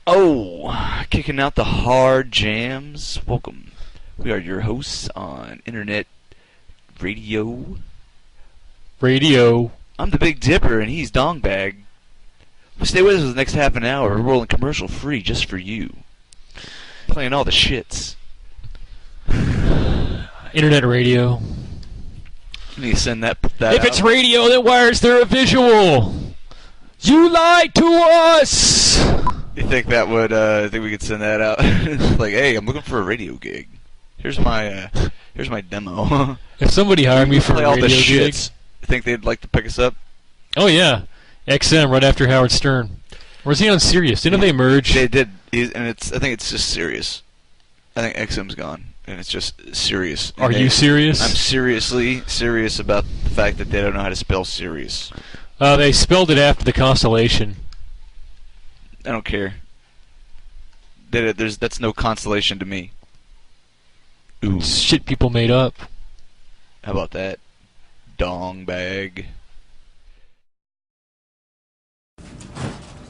Oh, kicking out the hard jams. Welcome. We are your hosts on Internet Radio. I'm the Big Dipper, and he's Dongbag. Stay with us for the next half an hour. We're rolling commercial free just for you. Playing all the shits. Internet radio. You need to send that If out. it's radio, then why is there a visual? You lied to us! You think that would, think we could send that out? Like, hey, I'm looking for a radio gig. Here's my demo. If somebody hired me for Play a all radio the gig... shits. You think they'd like to pick us up? Oh, yeah. XM right after Howard Stern. Or is he on Sirius? Didn't they merge? They did, and I think it's just Sirius. I think XM's gone, and it's just Sirius. Are you serious? I'm seriously serious about the fact that they don't know how to spell Sirius. They spelled it after the constellation. I don't care. That's no consolation to me. Ooh. It's shit people made up. How about that? Dong bag.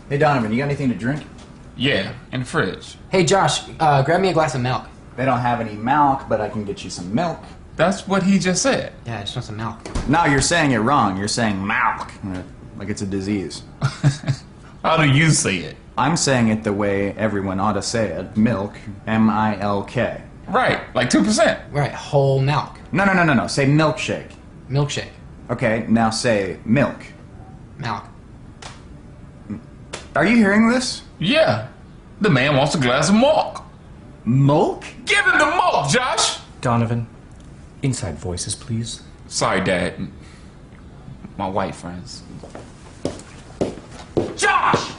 Hey Donovan, you got anything to drink? Yeah, in the fridge. Hey Josh, grab me a glass of milk. They don't have any milk, but I can get you some milk. That's what he just said. Yeah, I just want some milk. No, you're saying it wrong. You're saying milk, like it's a disease. How do you say it? I'm saying it the way everyone ought to say it. Milk, M-I-L-K. Right, like 2%. Right, whole milk. No. Say milkshake. Milkshake. Okay, now say milk. Milk. Are you hearing this? Yeah, the man wants a glass of milk. Milk? Give him the milk, Josh! Donovan, inside voices, please. Sorry, Dad. My white friends. Josh!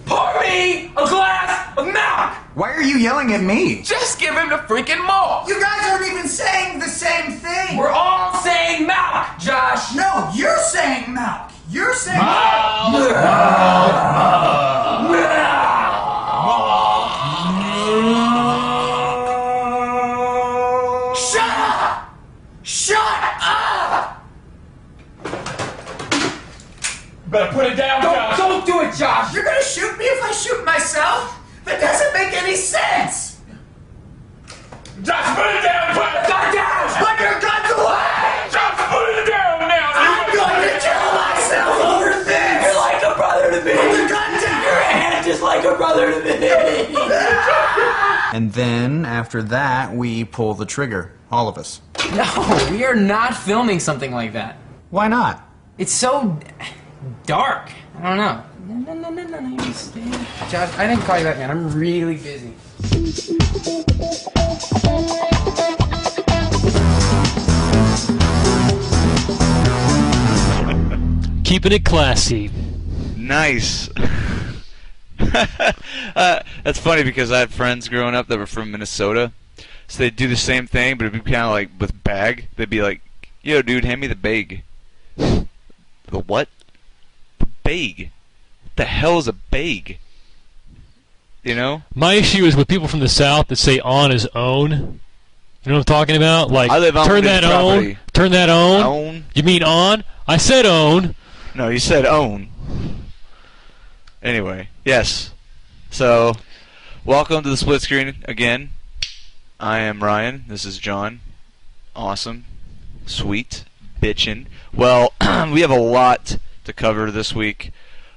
Pour me a glass of milk! Why are you yelling at me? Just give him the freaking milk! You guys aren't even saying the same thing! We're all saying milk, Josh! No, you're saying milk! You're saying Shut up! Shut up! Better put it down, Josh! Don't do it, Josh! You're gonna shoot me if I shoot myself? That doesn't make any sense! Josh, put it down, quick! Gun down! Put your guns away! Josh, put it down now! I'm going to kill myself over this! You're like a brother to me! Put the gun down! Your hand is like a brother to me! And then, after that, we pull the trigger. All of us. No, we are not filming something like that. Why not? It's so dark. I don't know. No, you just stay. Josh, I didn't call you back, man. I'm really busy. Keeping it classy. Nice. That's funny because I had friends growing up that were from Minnesota, so they'd do the same thing, but it'd be kind of like with bag. They'd be like, "Yo, dude, hand me the bag." The what? The bag. What the hell is a bag? You know? My issue is with people from the South that say on is own. You know what I'm talking about? Like, I live on turn this that property. on. Turn that on. Own? You mean on? I said own. No, you said own. Anyway, yes. So, welcome to the split screen again. I am Ryan. This is John. Awesome. Sweet. Bitchin'. Well, we have a lot to cover this week.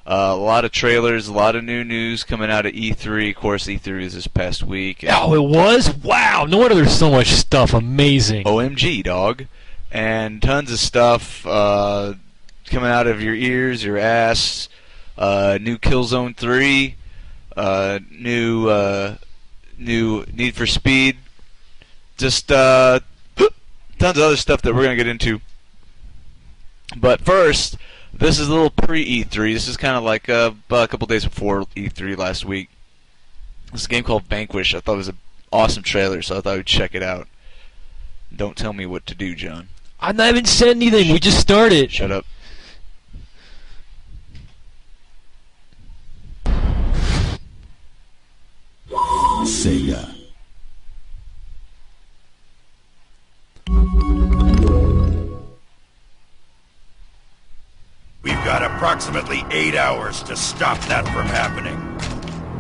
A lot of trailers, a lot of new news coming out of E3. Of course, E3 is this past week. Oh, it was? Wow. No wonder there's so much stuff. Amazing. OMG, dog. And tons of stuff coming out of your ears, your ass. New Killzone 3. New Need for Speed. Just tons of other stuff that we're going to get into. But first, this is a little pre-E3. This is kind of like a couple days before E3 last week. This is a game called Vanquish. I thought it was an awesome trailer, so I thought we'd check it out. Don't tell me what to do, John. I haven't said anything. We just started. Shut up. Sega. We've got approximately 8 hours to stop that from happening.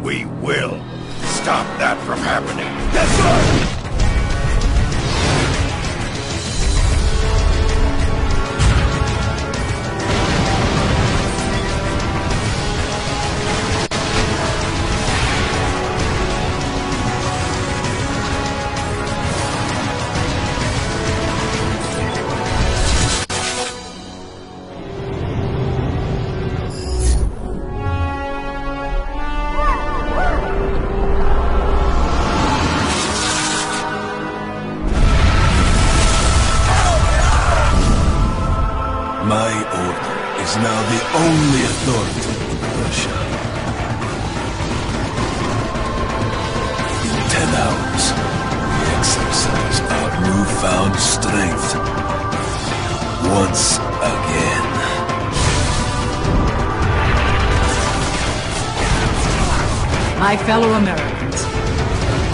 We will stop that from happening. Yes, sir! My order is now the only authority in Russia. 10 hours. We exercise our newfound strength. Once again. My fellow Americans,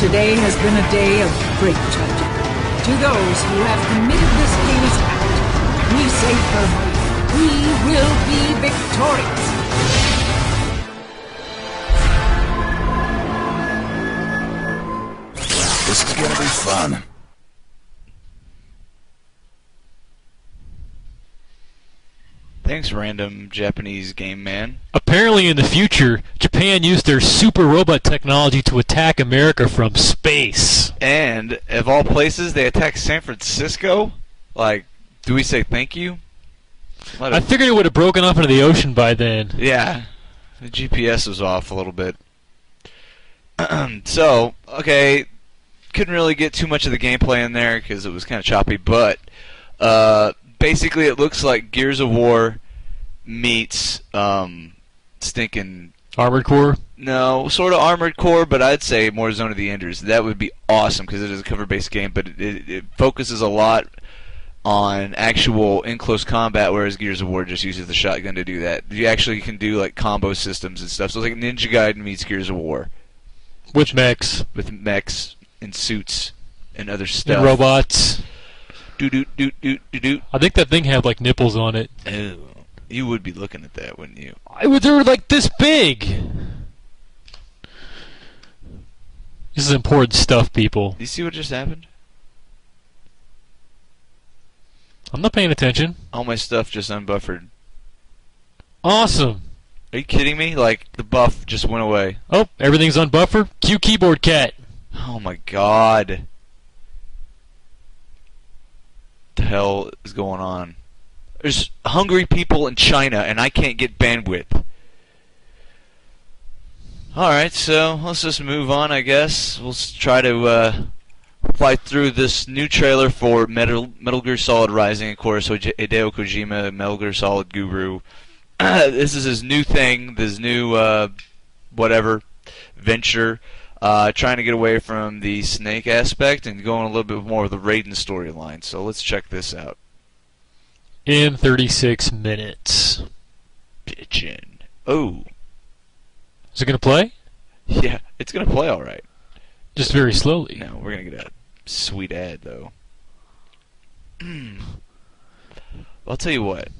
today has been a day of great tragedy. To those who have committed this heinous act, we say firmly, we will be victorious. This is gonna be fun. Thanks, random Japanese game man. Apparently in the future, Japan used their super robot technology to attack America from space. And, of all places, they attacked San Francisco? Like, do we say thank you? I figured it would have broken off into the ocean by then. Yeah. The GPS was off a little bit. So, okay, couldn't really get too much of the gameplay in there because it was kind of choppy, but basically it looks like Gears of War meets stinking... Armored Core? No, sort of Armored Core, but I'd say more Zone of the Enders. That would be awesome because it is a cover-based game, but it focuses a lot on actual in-close combat, whereas Gears of War just uses the shotgun to do that. You actually can do like combo systems and stuff. So it's like Ninja Gaiden meets Gears of War. With mechs. With mechs and suits and other stuff. And robots. Do. I think that thing had like nipples on it. Oh, you would be looking at that, wouldn't you? They were like this big. This is important stuff, people. Do you see what just happened? I'm not paying attention. All my stuff just unbuffered. Awesome. Are you kidding me? Like, the buff just went away. Oh, everything's on buffer. Cue keyboard cat. Oh my god. What the hell is going on? There's hungry people in China and I can't get bandwidth. Alright, so let's just move on, I guess. We'll try to fly through this new trailer for Metal Gear Solid Rising, of course, Hideo Kojima, Metal Gear Solid guru. This is his new thing, this new whatever venture, trying to get away from the Snake aspect and going a little bit more of the Raiden storyline. So let's check this out. In 36 minutes. Bitchin'. Oh. Is it going to play? Yeah, it's going to play alright. Just very slowly. No, we're going to get a sweet ad, though. I'll tell you what.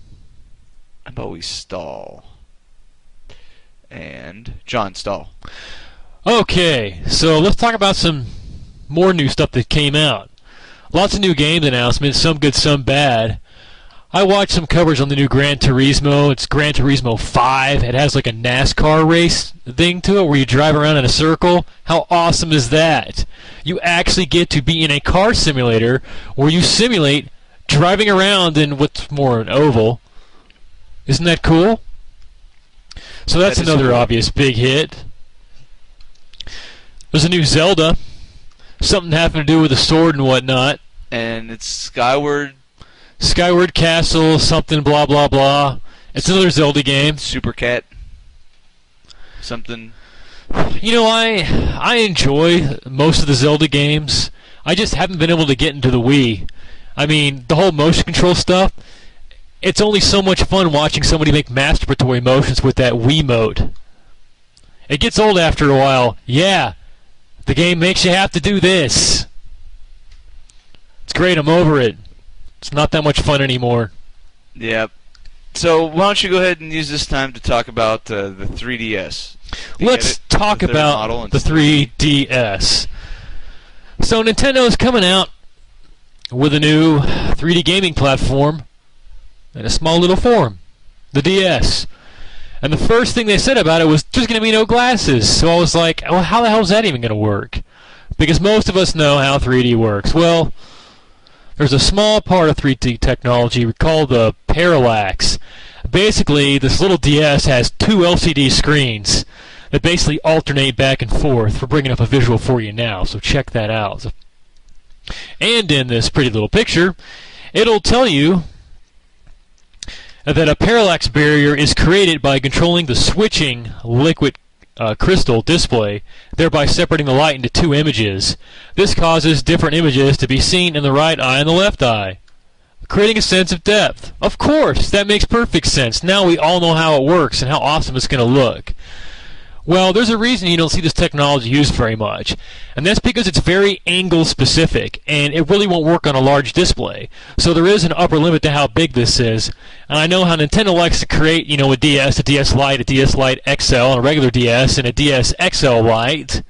How about we stall? And John, stall. Okay, so let's talk about some more new stuff that came out. Lots of new game announcements, some good, some bad. I watched some coverage on the new Gran Turismo. It's Gran Turismo 5. It has like a NASCAR race thing to it where you drive around in a circle. How awesome is that? You actually get to be in a car simulator where you simulate driving around in what's more an oval. Isn't that cool? So that's another obvious big hit. There's a new Zelda. Something having to do with a sword and whatnot. And it's Skyward Castle, something blah blah blah. It's another Zelda game. Super Cat. Something. You know, I enjoy most of the Zelda games. I just haven't been able to get into the Wii. I mean, the whole motion control stuff, it's only so much fun watching somebody make masturbatory motions with that Wiimote. It gets old after a while. Yeah, the game makes you have to do this. It's great, I'm over it. It's not that much fun anymore. Yep. So why don't you go ahead and use this time to talk about the 3DS? Let's talk The third model about the instead. 3DS. So Nintendo is coming out with a new 3D gaming platform in a small little form, the DS. And the first thing they said about it was there's going to be no glasses. So I was like, well, how the hell is that even going to work? Because most of us know how 3D works. Well, there's a small part of 3D technology we call the parallax. Basically, this little DS has two LCD screens that basically alternate back and forth. We're bringing up a visual for you now, so check that out. And in this pretty little picture, it'll tell you that a parallax barrier is created by controlling the switching liquid crystal display, thereby separating the light into two images. This causes different images to be seen in the right eye and the left eye, creating a sense of depth. Of course, that makes perfect sense. Now we all know how it works and how awesome it's going to look. Well, there's a reason you don't see this technology used very much, and that's because it's very angle specific, and it really won't work on a large display. So there is an upper limit to how big this is, and I know how Nintendo likes to create, you know, a DS Lite, a DS Lite XL, and a regular DS, and a DS XL Lite.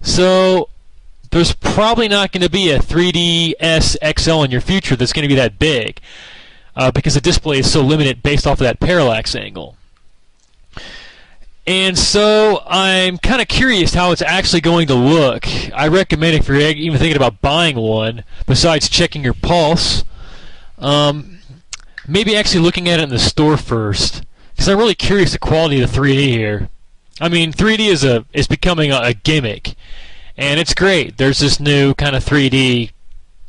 So there's probably not going to be a 3DS XL in your future that's going to be that big, because the display is so limited based off of that parallax angle. And so I'm kind of curious how it's actually going to look. I recommend if you're even thinking about buying one, besides checking your pulse, maybe actually looking at it in the store first, because I'm really curious the quality of the 3D here. I mean, 3D is becoming a gimmick, and it's great. There's this new kind of 3D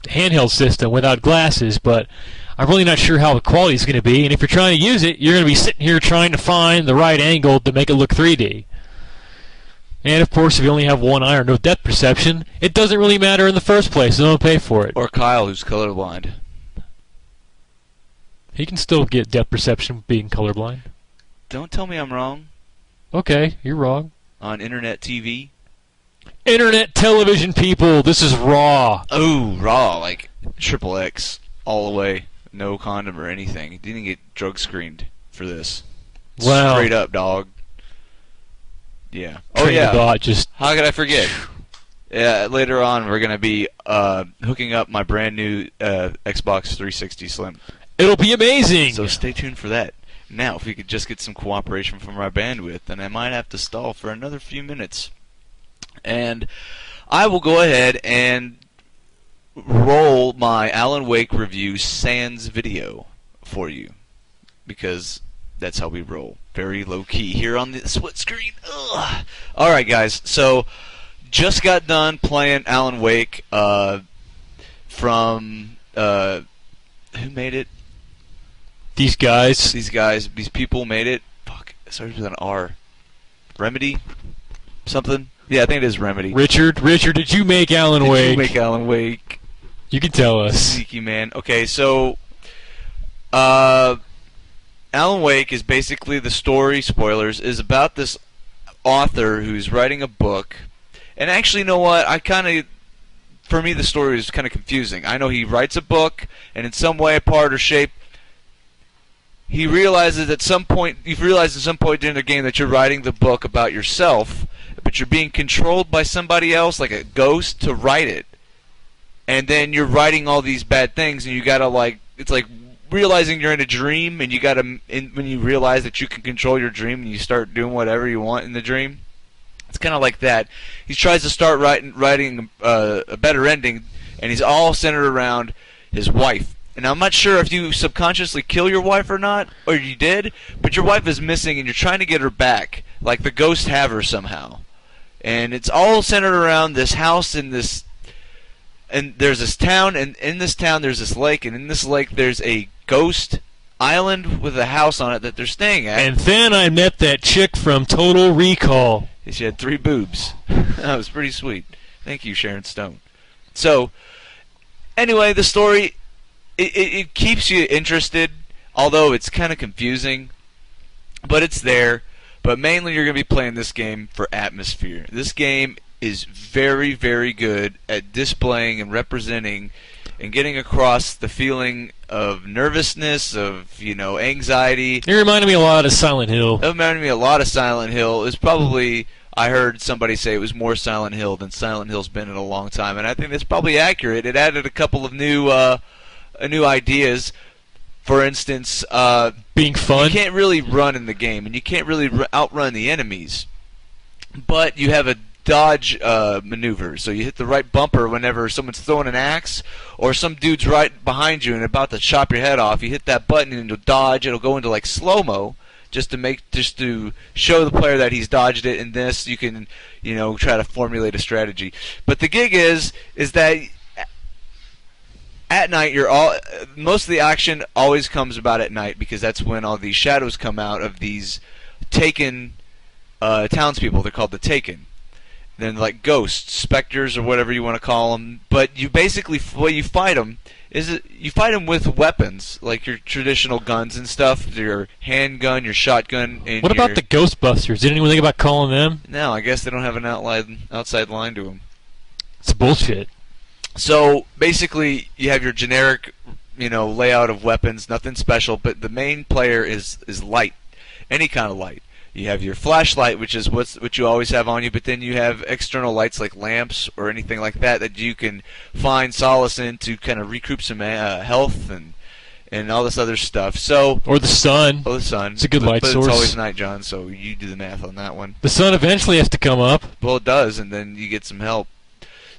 handheld system without glasses, but I'm really not sure how the quality is going to be, and if you're trying to use it, you're going to be sitting here trying to find the right angle to make it look 3D. And of course, if you only have one eye or no depth perception, it doesn't really matter in the first place, so don't pay for it. Or Kyle, who's colorblind. He can still get depth perception being colorblind. Don't tell me I'm wrong. Okay, you're wrong. On internet TV. Internet television people, this is raw. Oh, raw, like triple X all the way. No condom or anything. Didn't get drug screened for this. Wow. Straight up, dog. Yeah. Oh Train of yeah. thought, just How could I forget? Yeah. Later on, we're gonna be hooking up my brand new Xbox 360 Slim. it'll be amazing. So stay tuned for that. Now, if we could just get some cooperation from our bandwidth, then I might have to stall for another few minutes. And I will go ahead and roll my Alan Wake review sans video for you, because that's how we roll. Very low key here on the split screen. Ugh. Alright guys, so just got done playing Alan Wake from who made it? These guys. These people made it. Fuck, it starts with an R. Remedy? Something? Yeah, I think it is Remedy. Richard, did you make Alan Wake? Did you make Alan Wake? You can tell us. Sneaky man. Okay, so Alan Wake is basically the story, spoilers, is about this author who's writing a book. And actually, you know what? For me, the story is kind of confusing. I know he writes a book, and in some way, part or shape, he realizes at some point, you've realized at some point during the game that you're writing the book about yourself, but you're being controlled by somebody else, like a ghost, to write it. And then you're writing all these bad things, and you gotta, like, it's like realizing you're in a dream, and you gotta, when you realize that you can control your dream, and you start doing whatever you want in the dream. It's kind of like that. He tries to start writing a better ending, and he's all centered around his wife. And I'm not sure if you subconsciously kill your wife or not, or you did, but your wife is missing, and you're trying to get her back, like the ghosts have her somehow. And it's all centered around this house and this. And there's this town, and in this town there's this lake, and in this lake there's a ghost island with a house on it that they're staying at. And then I met that chick from Total Recall. She had 3 boobs. That was pretty sweet. Thank you, Sharon Stone. So, anyway, the story, it keeps you interested, although it's kind of confusing, but it's there. But mainly you're going to be playing this game for atmosphere. This game is very, very good at displaying and representing and getting across the feeling of nervousness, of anxiety. It reminded me a lot of Silent Hill. It reminded me a lot of Silent Hill. It's probably, I heard somebody say it was more Silent Hill than Silent Hill's been in a long time, and I think that's probably accurate. It added a couple of new ideas. For instance, being fun. You can't really run in the game, and you can't really outrun the enemies. But you have a dodge maneuver. So you hit the right bumper whenever someone's throwing an axe, or some dude's right behind you and about to chop your head off. You hit that button and it'll dodge. It'll go into like slow-mo just to show the player that he's dodged it. And this you can try to formulate a strategy. But the gig is that at night, most of the action always comes about at night, because that's when all these shadows come out of these taken townspeople. They're called the Taken. They're like ghosts, specters, or whatever you want to call them. But you basically, the way you fight them you fight them with weapons, like your traditional guns and stuff, your handgun, your shotgun. And what about the Ghostbusters? Did anyone think about calling them? No, I guess they don't have an outside line to them. It's bullshit. So basically, you have your generic, layout of weapons, nothing special. But the main player is light, any kind of light. You have your flashlight, which is what you always have on you. But then you have external lights like lamps or anything like that you can find solace in to kind of recoup some health and all this other stuff. So or the sun. Oh, the sun. It's a good light but source. It's always night, John. So you do the math on that one. The sun eventually has to come up. Well, it does, and then you get some help.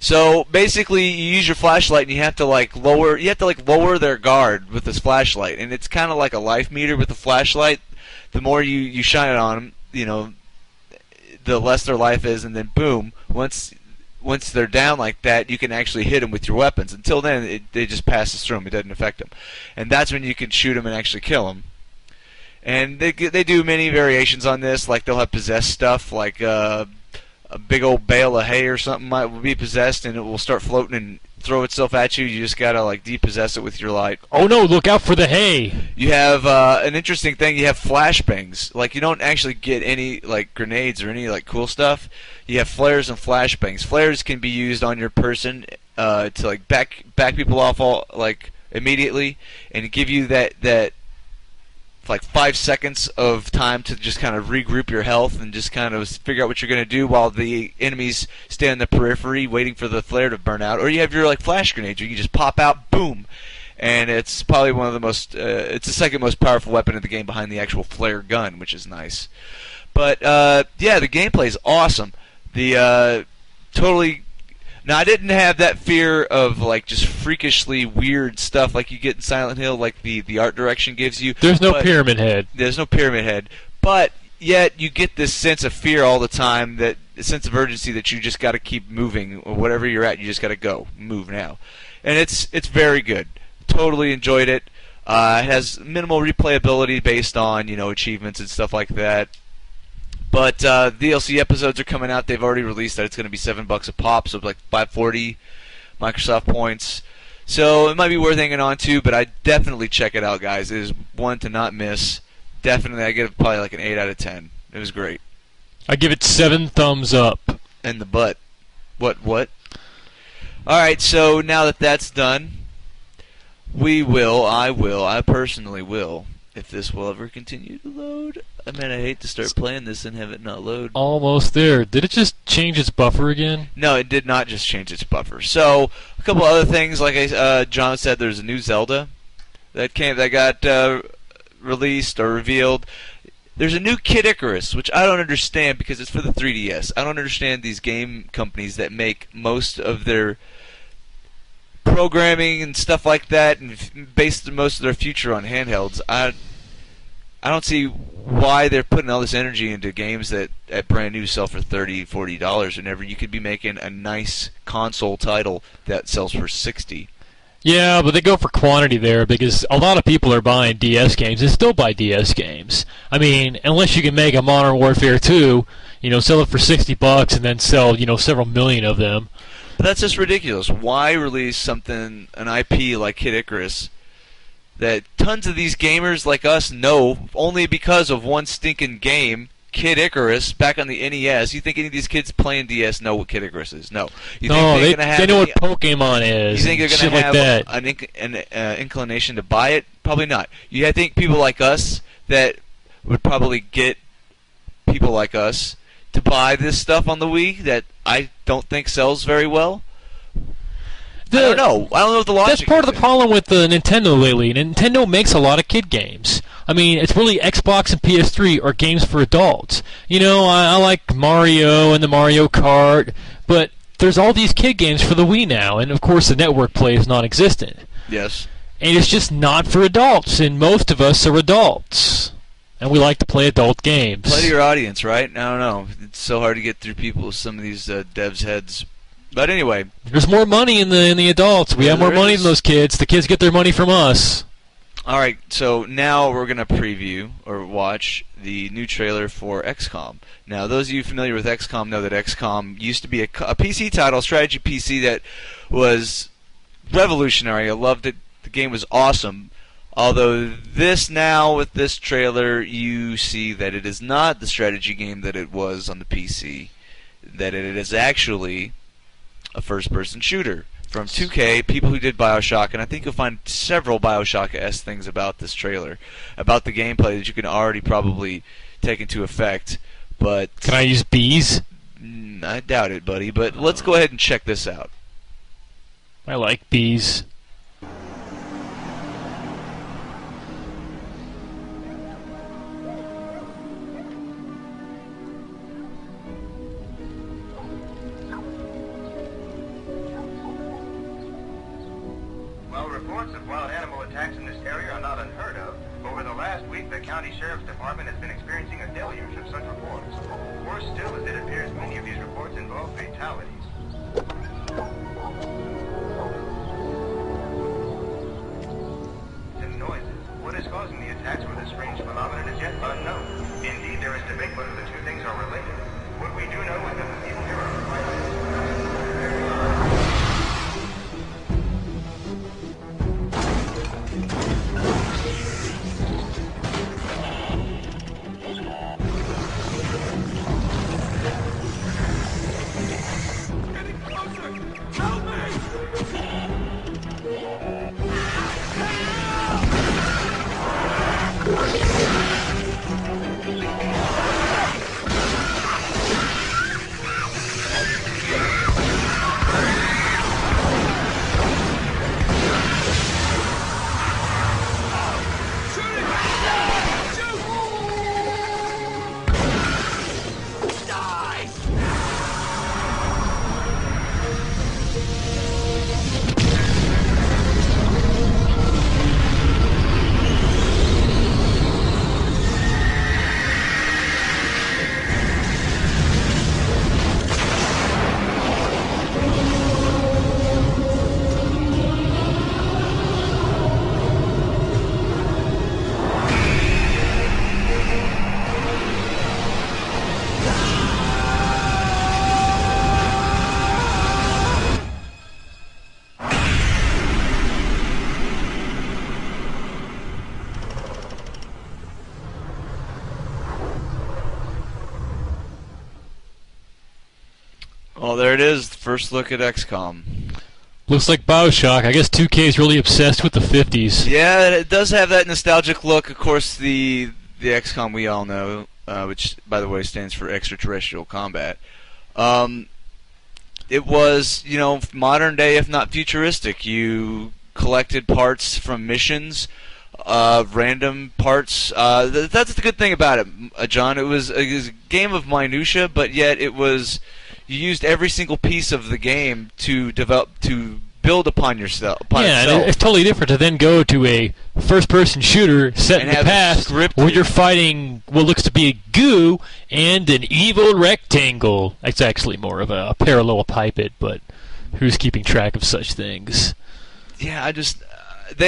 So basically, you use your flashlight, and you have to lower their guard with this flashlight, and it's kind of like a life meter with the flashlight. The more you shine it on them, the less their life is, and then boom, once they're down like that, you can actually hit them with your weapons. Until then, it just passes through them; it doesn't affect them, and that's when you can shoot them and actually kill them. And they do many variations on this, like they'll have possessed stuff, like a big old bale of hay or something might be possessed, and it will start floating and throw itself at you. You just gotta depossess it with your light. Oh no! Look out for the hay. You have an interesting thing. You have flashbangs. You don't actually get any grenades or any cool stuff. You have flares and flashbangs. Flares can be used on your person to back people off immediately, and give you that 5 seconds of time to just kind of regroup your health and just kind of figure out what you're going to do while the enemies stay on the periphery waiting for the flare to burn out. Or you have your flash grenades, you can just pop out, boom, and it's probably one of the most it's the second most powerful weapon in the game behind the actual flare gun, which is nice. But yeah, the gameplay is awesome. The totally. Now, I didn't have that fear of just freakishly weird stuff like you get in Silent Hill, like the art direction gives you. There's no pyramid head. There's no pyramid head, but yet you get this sense of fear all the time, that a sense of urgency that you just got to keep moving, or whatever you're at, you just got to move now, and it's very good. Totally enjoyed it. It has minimal replayability based on achievements and stuff like that. But DLC episodes are coming out. They've already released that it's going to be $7 a pop, so $540 Microsoft points. So it might be worth hanging on to, but I definitely check it out, guys. It is one to not miss. Definitely, I give it probably an 8 out of 10. It was great. I give it 7 thumbs up. In the butt. What? Alright, so now that that's done, I personally will, if this will ever continue to load. I hate to start playing this and have it not load. Almost there. Did it just change its buffer again? No, it did not just change its buffer. So, a couple other things, like John said, there's a new Zelda that got released or revealed. There's a new Kid Icarus, which I don't understand because it's for the 3DS. I don't understand these game companies that make most of their programming and stuff like that and base most of their future on handhelds. I don't see why they're putting all this energy into games that at brand new sell for $30, $40 whenever you could be making a nice console title that sells for $60. Yeah, but they go for quantity there because a lot of people are buying DS games and still buy DS games. Unless you can make a Modern Warfare 2, sell it for $60 and then sell, several million of them. But that's just ridiculous. Why release an IP like Kid Icarus, that tons of these gamers like us know only because of one stinking game Kid Icarus back on the NES. You think any of these kids playing DS know what Kid Icarus is? No. You No, think they know what Pokemon is. You think they're shit going to like have that. an inclination to buy it? Probably not. I think people like us that would probably get people like us to buy this stuff on the Wii that I don't think sells very well. I don't know. I don't know what the logic is. That's part of the there. problem with Nintendo lately. Nintendo makes a lot of kid games. I mean, it's really Xbox and PS3 are games for adults. You know, I like Mario and the Mario Kart, but there's all these kid games for the Wii now, and of course the network play is non-existent. Yes. And it's just not for adults, and most of us are adults. And we like to play adult games. Play to your audience, right? I don't know. It's so hard to get through people, some of these devs' heads. But anyway. There's more money in the adults. We have more money than those kids. The kids get their money from us. All right, so now we're going to preview or watch the new trailer for XCOM. Now, those of you familiar with XCOM know that XCOM used to be a PC title, strategy PC that was revolutionary. I loved it. The game was awesome. Although this now, with this trailer, you see that it is not the strategy game that it was on the PC. That it is actually a first-person shooter from 2K, people who did BioShock, and I think you'll find several BioShock-esque things about this trailer, about the gameplay that you can already probably take into effect. But can I use bees? I doubt it, buddy. But let's go ahead and check this out. I like bees. While reports of wild animal attacks in this area are not unheard of, over the last week the county sheriff's department has been experiencing a deluge of such reports. Worse still is it appears many of these reports involve fatalities. And noises. What is causing the attacks with this strange phenomenon is yet unknown. Indeed, there is debate whether the two things are related. What we do know is that the people here are violent. Well, there it is. The first look at XCOM. Looks like BioShock. I guess 2K is really obsessed with the 50s. Yeah, it does have that nostalgic look. Of course, the XCOM we all know, which, by the way, stands for Extraterrestrial Combat. It was, modern day, if not futuristic. You collected parts from missions, random parts. That's the good thing about it, John. It was a game of minutia, but yet it was. You used every single piece of the game to build upon yourself. And it's totally different to then go to a first-person shooter set in the past where you're fighting what looks to be a goo and an evil rectangle. It's actually more of a parallelepiped, but who's keeping track of such things? Yeah,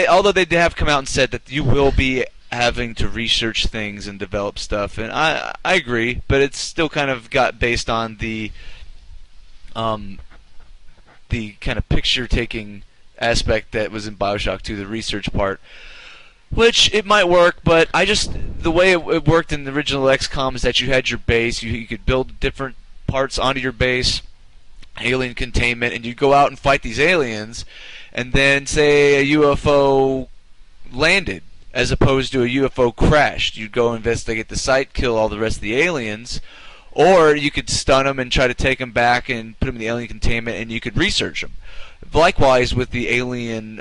although they have come out and said that you will be having to research things and develop stuff, and I agree, but it's still kind of got based on the kind of picture-taking aspect that was in BioShock 2, the research part. Which it might work, but the way it worked in the original XCOM is that you had your base, you could build different parts onto your base, alien containment, and you'd go out and fight these aliens, and then say a UFO landed, as opposed to a UFO crashed. You'd go investigate the site, kill all the rest of the aliens, or you could stun them and try to take them back and put them in the alien containment, and you could research them. Likewise, with the alien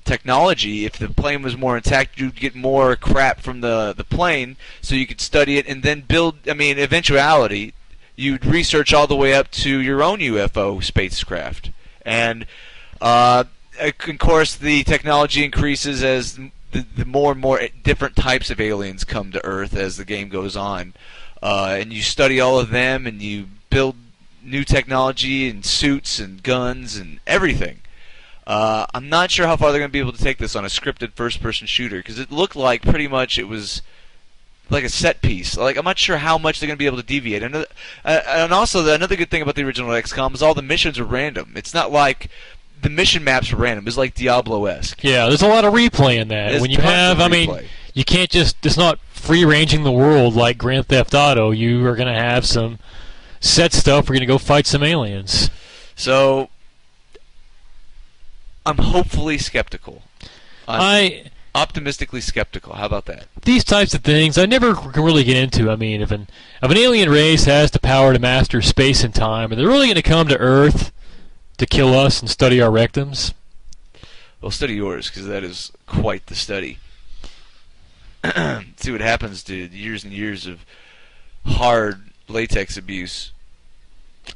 technology, if the plane was more intact, you'd get more crap from the plane, so you could study it and then build. I mean, eventuality, you'd research all the way up to your own UFO spacecraft. And, of course, the technology increases as the more and more different types of aliens come to Earth as the game goes on. And you study all of them, and you build new technology and suits and guns and everything. I'm not sure how far they're going to be able to take this on a scripted first-person shooter, because it looked like pretty much it was like a set piece. Like, I'm not sure how much they're going to be able to deviate. And also, another good thing about the original XCOM is all the missions are random. It's not like the mission maps are random. It's like Diablo-esque. Yeah, there's a lot of replay in that. There's When you tons have, of I mean, replay. you can't just, it's not free-ranging the world like Grand Theft Auto. You are going to have some set stuff. We're going to go fight some aliens. So, I'm hopefully skeptical. I'm optimistically skeptical. How about that? These types of things I never can really get into. I mean, if an alien race has the power to master space and time, and they're really going to come to Earth to kill us and study our rectums? Well, study yours, because that is quite the study. See what happens to years and years of hard latex abuse.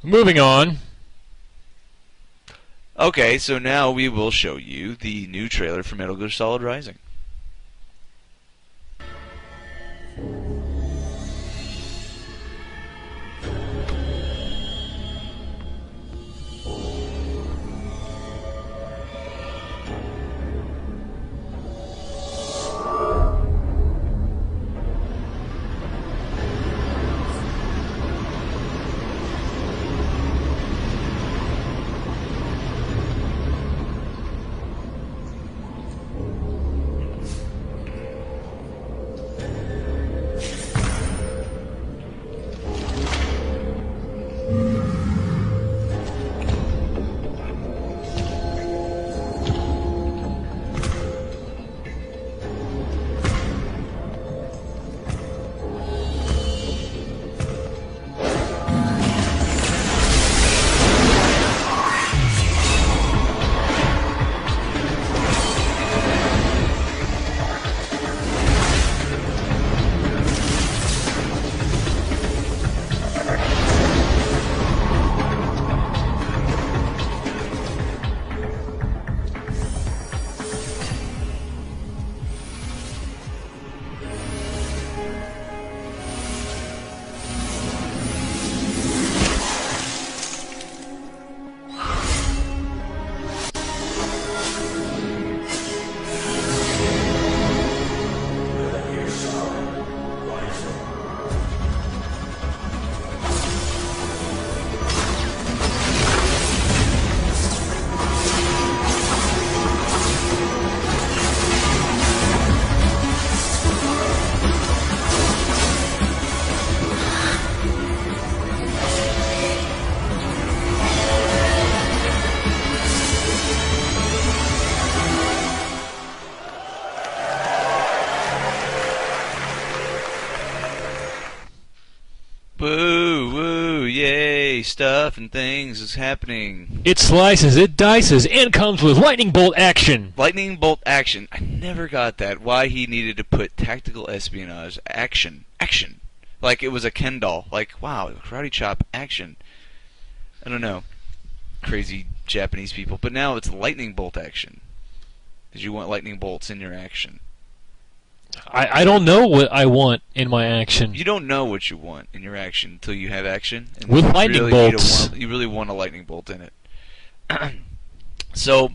Moving on. Okay, so now we will show you the new trailer for Metal Gear Solid Rising. Woo, woo, yay, stuff and things is happening. It slices, it dices, and comes with lightning bolt action. Lightning bolt action. I never got that. Why he needed to put tactical espionage action. Action. Like it was a Ken doll. Like, wow, karate chop action. I don't know. Crazy Japanese people. But now it's lightning bolt action. Because you want lightning bolts in your action. I don't know what I want in my action. You don't know what you want in your action until you have action. And With you lightning really bolts. you really want a lightning bolt in it. So,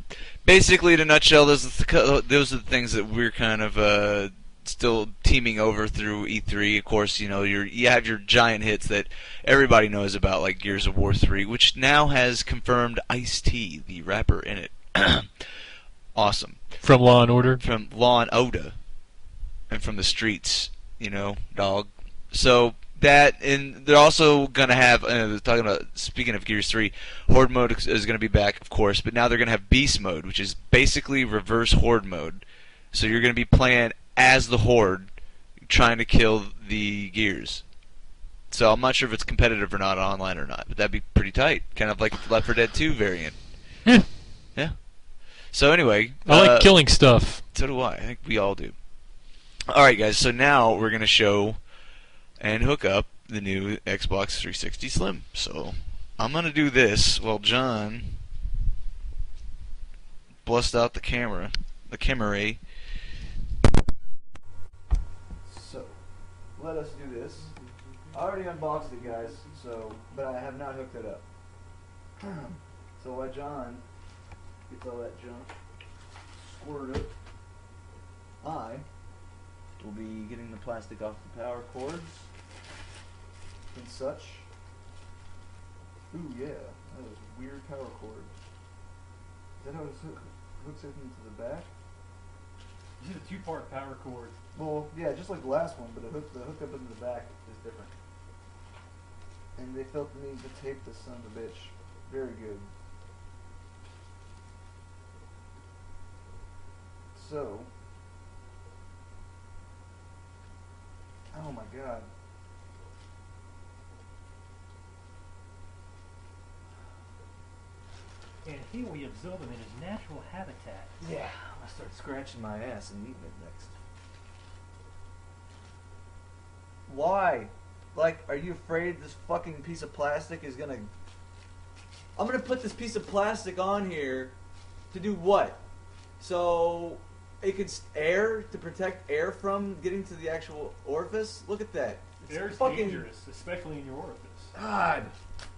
basically, in a nutshell, those are the things that we're kind of still teaming over through E3. Of course, you know, you have your giant hits that everybody knows about, like Gears of War 3, which now has confirmed Ice-T, the rapper, in it. Awesome. From Law and Order? From Law and Order. and from the streets, you know, dog. So that, and they're also gonna have talking about, speaking of Gears 3, Horde mode is gonna be back, of course, but now they're gonna have Beast mode, which is basically reverse Horde mode. So you're gonna be playing as the Horde, trying to kill the Gears. So I'm not sure if it's competitive or not, online or not, but that'd be pretty tight, kind of like the Left 4 Dead 2 variant. Yeah. Yeah. So anyway, I like killing stuff. So do I. I think we all do. Alright guys, so now we're going to show and hook up the new Xbox 360 Slim. So I'm going to do this while John busts out the camera. So, let us do this. I already unboxed it, guys, but I have not hooked it up. So while John gets all that junk squirted up, I will be getting the plastic off the power cords and such. Ooh, yeah, that is a weird power cord. Is that how it hooks it into the back? This is a two-part power cord. Well, yeah, just like the last one, but the hookup into the back is different. And they felt the need to tape this son of a bitch. Very good. So, oh my god. And here we observe him in his natural habitat. Yeah, I'm gonna start scratching my ass and eating it next. Why? Like, are you afraid this fucking piece of plastic is gonna... I'm gonna put this piece of plastic on here to do what? So it could air, to protect air from getting to the actual orifice? Look at that. It's Air's fucking dangerous, especially in your orifice. God,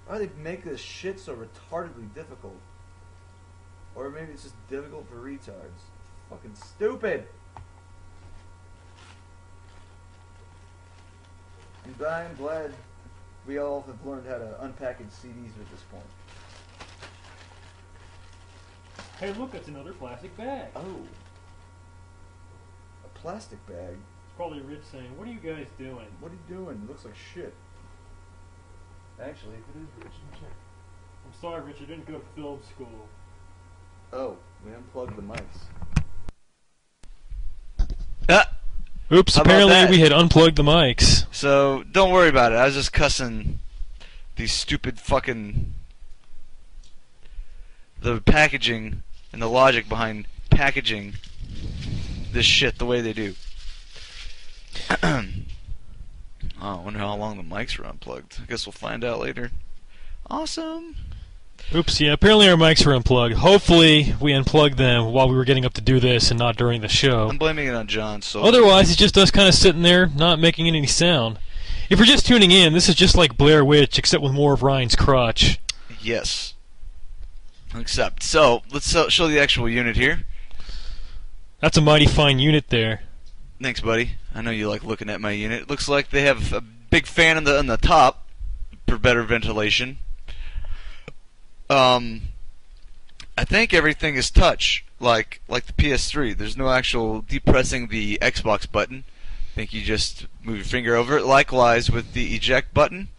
why do they make this shit so retardedly difficult? Or maybe it's just difficult for retards. Fucking stupid. And I'm glad we all have learned how to unpackage CDs at this point. Hey, look, it's another plastic bag. Oh. A plastic bag? It's probably Rich saying, what are you guys doing? What are you doing? It looks like shit. Actually, if it is Rich, let me check. I'm sorry, Rich, I didn't go to film school. Oh, we unplugged the mics. Oops, How about apparently that? we had unplugged the mics. So, don't worry about it. I was just cussing these stupid fucking... the packaging and the logic behind packaging this shit the way they do. Oh, I wonder how long the mics were unplugged. I guess we'll find out later. Awesome. Oops, yeah, apparently our mics were unplugged. Hopefully we unplugged them while we were getting up to do this and not during the show. I'm blaming it on John, so... Otherwise, it's just us kind of sitting there, not making any sound. If you're just tuning in, this is just like Blair Witch, except with more of Ryan's crotch. Yes. Except, so, let's show the actual unit here. That's a mighty fine unit there. Thanks, buddy. I know you like looking at my unit. It looks like they have a big fan on the top for better ventilation. I think everything is touch, like the PS3. There's no actual depressing the Xbox button. I think you just move your finger over it. Likewise with the eject button.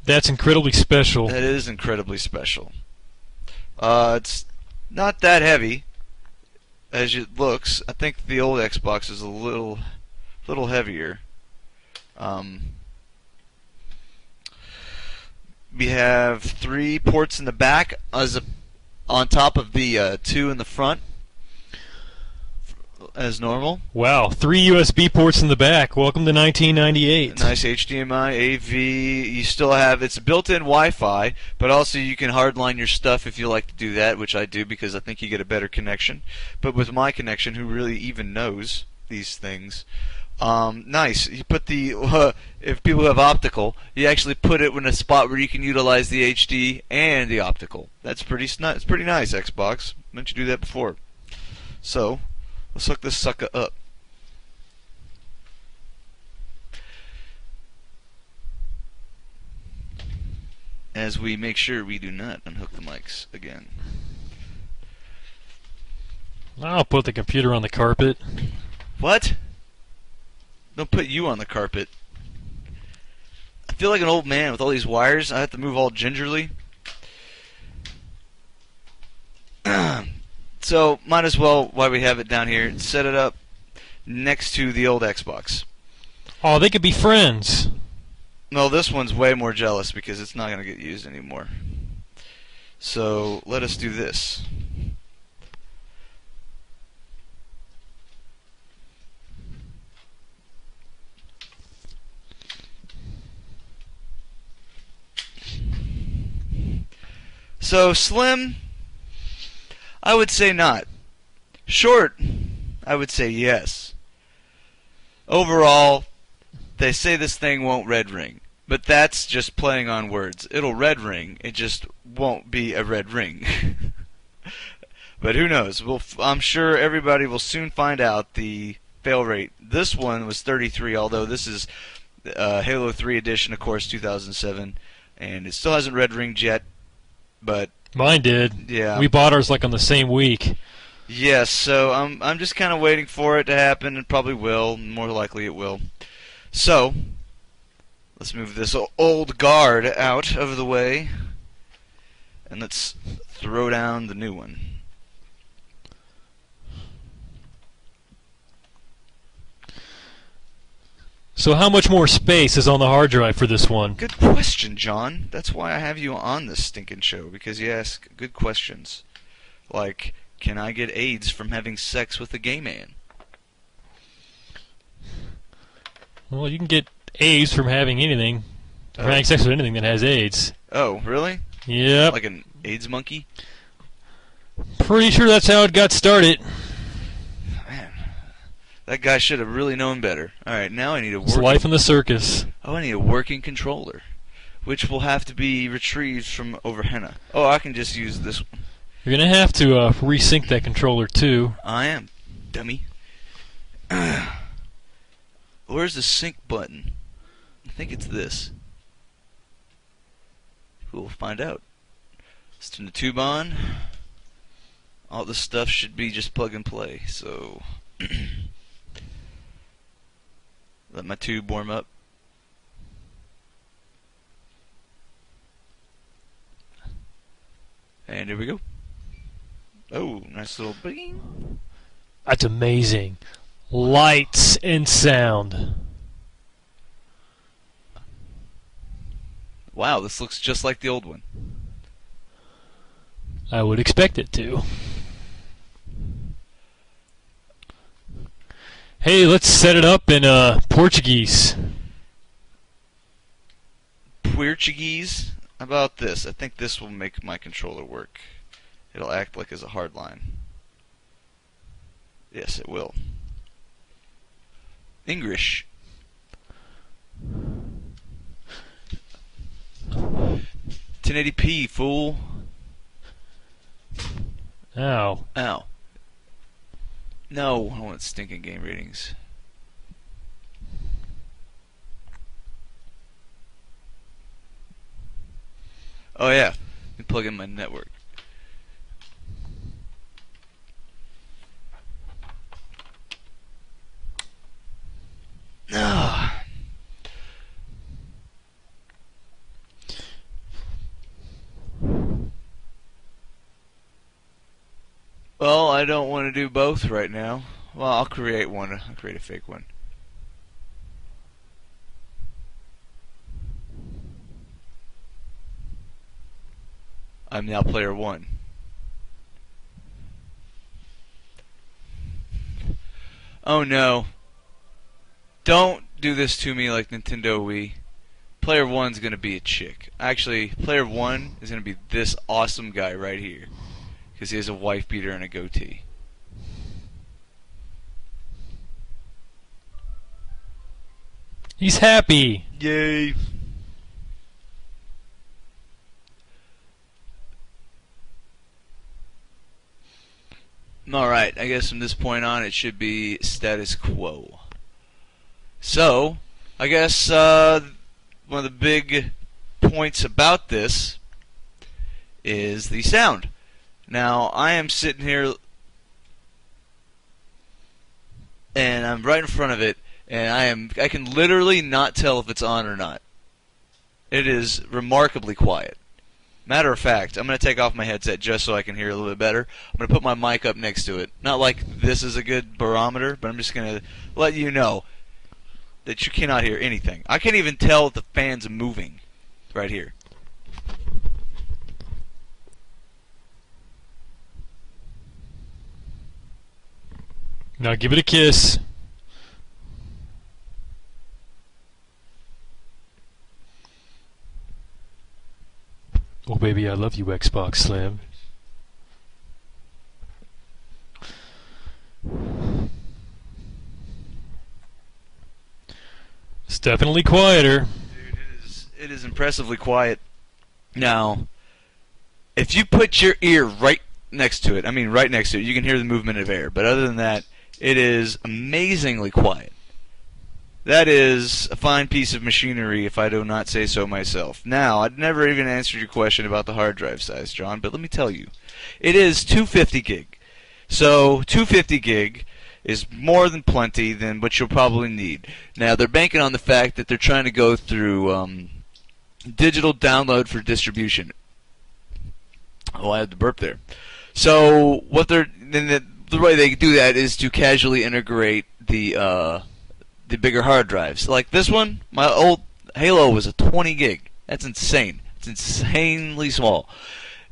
That's incredibly special. That is incredibly special. It's not that heavy as it looks. I think the old Xbox is a little heavier. We have 3 ports in the back on top of the 2 in the front, as normal. Wow, 3 USB ports in the back. Welcome to 1998. Nice HDMI, AV. You still have, it's built-in Wi-Fi, but also you can hardline your stuff if you like to do that, which I do because I think you get a better connection. But with my connection, who really even knows these things? Nice. You put the if people have optical, you actually put it in a spot where you can utilize the HD and the optical. That's pretty nice. Pretty nice, Xbox. Why didn't you do that before? So, let's hook this sucker up. As we make sure we do not unhook the mics again. I'll put the computer on the carpet. What? Don't put you on the carpet. I feel like an old man with all these wires. I have to move all gingerly. So, might as well, while we have it down here, set it up next to the old Xbox. Oh, they could be friends. No, this one's way more jealous because it's not going to get used anymore. So, let us do this. So, slim, I would say not. Short, I would say yes. Overall, they say this thing won't red ring, but that's just playing on words. It'll red ring, it just won't be a red ring. But who knows? I'm sure everybody will soon find out the fail rate. This one was 33, although this is Halo 3 edition, of course, 2007, and it still hasn't red ringed yet. But mine did. Yeah. We bought ours like on the same week. Yes, so I'm just kind of waiting for it to happen, and probably will. More likely it will. So, let's move this old guard out of the way, and let's throw down the new one. So how much more space is on the hard drive for this one? Good question, John. That's why I have you on this stinking show, because you ask good questions. Like, can I get AIDS from having sex with a gay man? Well, you can get AIDS from having anything. From having sex with anything that has AIDS. Oh, really? Yep. Like an AIDS monkey? Pretty sure that's how it got started. Man, that guy should have really known better. Alright, now I need a It's life in the circus. Oh, I need a working controller, which will have to be retrieved from over henna. Oh, I can just use this one. You're going to have to resync that controller too. I am, dummy. Where's the sync button? I think it's this. We'll find out. Let's turn the tube on. All this stuff should be just plug and play, so let my tube warm up. And here we go. Oh, nice little bing. That's amazing. Lights and sound. Wow, this looks just like the old one. I would expect it to. Hey, let's set it up in Portuguese. Portuguese? How about this? I think this will make my controller work. It'll act like as a hard line. Yes, it will. English. 1080p, fool. Ow. Ow. No, I don't want stinking game ratings. Oh yeah, let me plug in my network. Ah. Well, I don't want to do both right now. Well, I'll create one. I'll create a fake one. I'm now player one. Oh no. Don't do this to me like Nintendo Wii. Player one's gonna be a chick. Actually, player one is gonna be this awesome guy right here. Because he has a wife beater and a goatee. He's happy. Yay. Alright, I guess from this point on it should be status quo. So, I guess one of the big points about this is the sound. Now, I am sitting here and I'm right in front of it, and I can literally not tell if it's on or not. It is remarkably quiet. Matter of fact, I'm going to take off my headset just so I can hear a little bit better. I'm going to put my mic up next to it. Not like this is a good barometer, but I'm just going to let you know that you cannot hear anything. I can't even tell if the fan's moving right here. Now give it a kiss. Oh baby, I love you, Xbox Slim. It's definitely quieter. Dude, it is impressively quiet. Now, if you put your ear right next to it, you can hear the movement of air. But other than that, it is amazingly quiet. That is a fine piece of machinery, if I do not say so myself. Now, I'd never even answered your question about the hard drive size, John, but let me tell you. It is 250 gig. So, 250 gig is more than plenty than what you'll probably need. Now, they're banking on the fact that they're trying to go through digital download for distribution. Oh, I had to burp there. So, the way they do that is to casually integrate the bigger hard drives. Like this one, my old Halo was a 20 gig. That's insane. It's insanely small.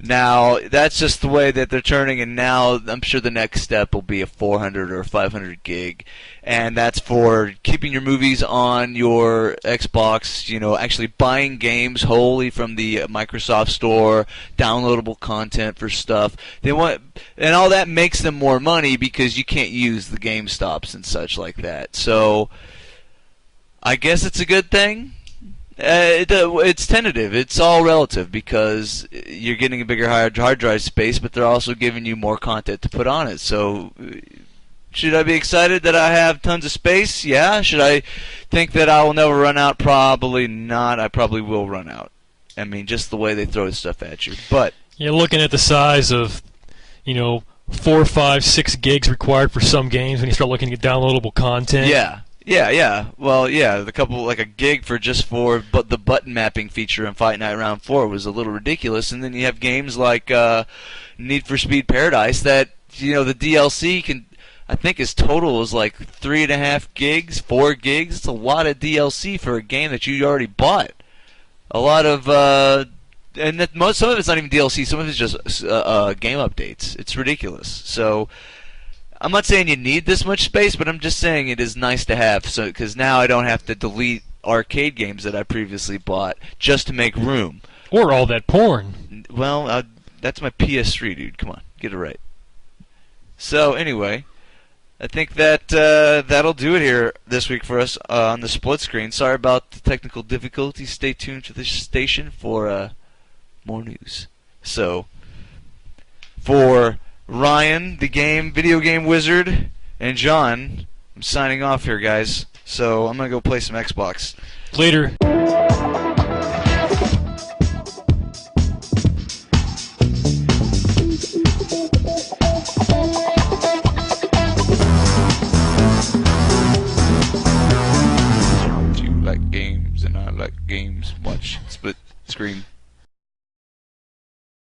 Now, that's just the way that they're turning, and now I'm sure the next step will be a 400 or 500 gig, and that's for keeping your movies on your Xbox, actually buying games wholly from the Microsoft Store, downloadable content for stuff. And all that makes them more money because you can't use the GameStops and such like that. So, I guess it's a good thing. It's tentative. It's all relative because you're getting a bigger hard drive space, but they're also giving you more content to put on it. So, should I be excited that I have tons of space? Yeah. Should I think that I will never run out? Probably not. I probably will run out. I mean, just the way they throw stuff at you. But you're looking at the size of, 4, 5, 6 gigs required for some games when you start looking at downloadable content. Yeah. Well, the couple, like a gig for the button mapping feature in Fight Night Round 4 was a little ridiculous. And then you have games like Need for Speed Paradise that, the DLC I think his total is like 3.5 gigs, 4 gigs. It's a lot of DLC for a game that you already bought. A lot of, some of it's not even DLC, some of it's just game updates. It's ridiculous. So, I'm not saying you need this much space, but I'm just saying it is nice to have, because now I don't have to delete arcade games that I previously bought just to make room. Or all that porn. Well, that's my PS3, dude. Come on, get it right. So anyway, I think that that'll do it here this week for us on the split screen. Sorry about the technical difficulties. Stay tuned to this station for more news. So, for Ryan, the video game wizard, and John, I'm signing off here, guys. So I'm gonna go play some Xbox. Later. If you like games and I like games, watch Split Screen.